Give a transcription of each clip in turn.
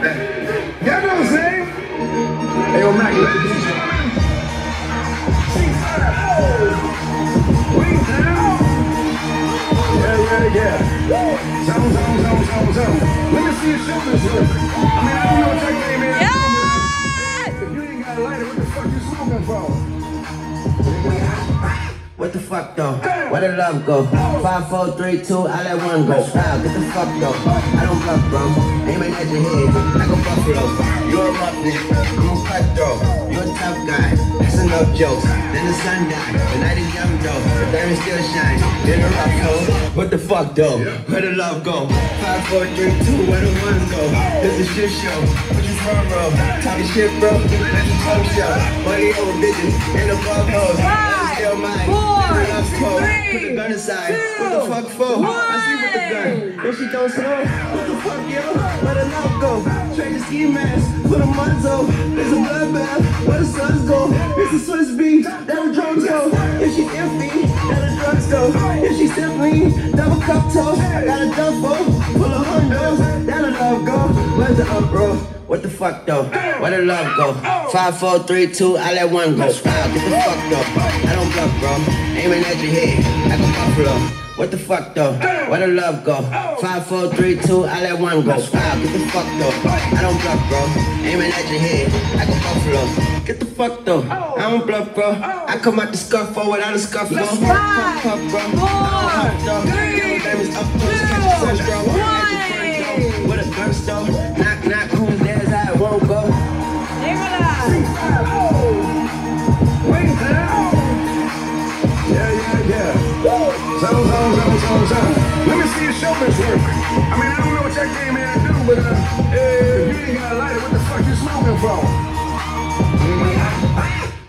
Y'all know what I'm saying? Hey, yo, Mac, let me yeah. Zone. Let me see your shoulders work. I mean, I don't know what that game is. Yeah. If you ain't got a lighter, what the fuck you smoking for? What the fuck though? Where the love go? 5, 4, 3, 2, I let one go. Wow, get the fuck though. I don't bluff, bro. Aiming at your head like a buffalo. You're a roughneck, I'm a cutthroat. You're a tough guy, that's enough jokes. Then the sun died, the night is young though. The diamond still shines, in the rough hole. What the fuck though? Where the love go? 5, 4, 3, 2, where the ones go? It's a shit show, what you front row? Talking shit bro, that's a talk show. Money over bitches, and above hoes. Still mine. 4, 3, put the gun aside. 2, what the fuck for? 1. I sleep with the gun. If she don't slow, what the fuck, yo? Where the love go? Trade the ski mask, put a muzzle. There's a bloodbath, where the suns go. It's a Swiss beat, that the drugs go. If she iffy, that the drugs go. If she simply, double cup toast. Got a duffel, full of hundos. That the love go. Where's the up, bro? What the fuck though? Where the love go? 5, 4, 3, 2, I let one go. Wow, get the fuck though. I don't bluff, bro. Aiming at your head like a buffalo. What the fuck though? Where the love go? 5, 4, 3, 2, I let one go. Wow, get the fuck though. I don't bluff, bro. Aiming at your head like a buffalo. Get the fuck though. I don't bluff, bro. I come out the scuff for without a scuff, bro. 5, 4, 3, 2, 1. With a gun store. Knock, knock, who's there's I won't go. Zone. Let me see your shoulders work. I mean, I don't know what that game here to do, but if you ain't got a lighter, what the fuck you smoking for?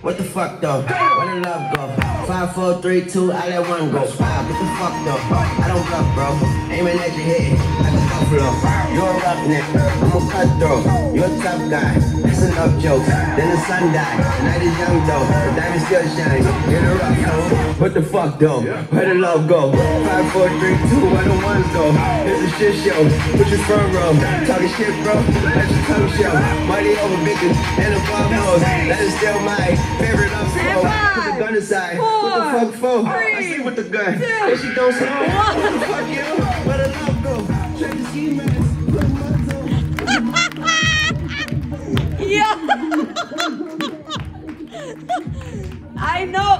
What the fuck though? Where the love go? 5, 4, 3, 2, I let one go. Wow, get the fuck though. I don't bluff, bro. Aiming at your head like a buffalo. You're a roughneck, I'm a cutthroat. You're a tough guy, that's enough jokes. Then the sun died, the night is young though. The diamond still shines, in the rough hole. What the fuck though? Where the love go? 5, 4, 3, 2, where the ones go? It's a shit show, put your front row. Talking shit bro, that's your tongue show. Money over bitches, and above hoes. That is still my favorite love song. Put the gun aside. 4, What the fuck for? 3, I sleep with the gun. 2, If she don't slow, 1. what the fuck, yo? Where the love go? Trade the ski mask, put a muzzle. Yeah. I know.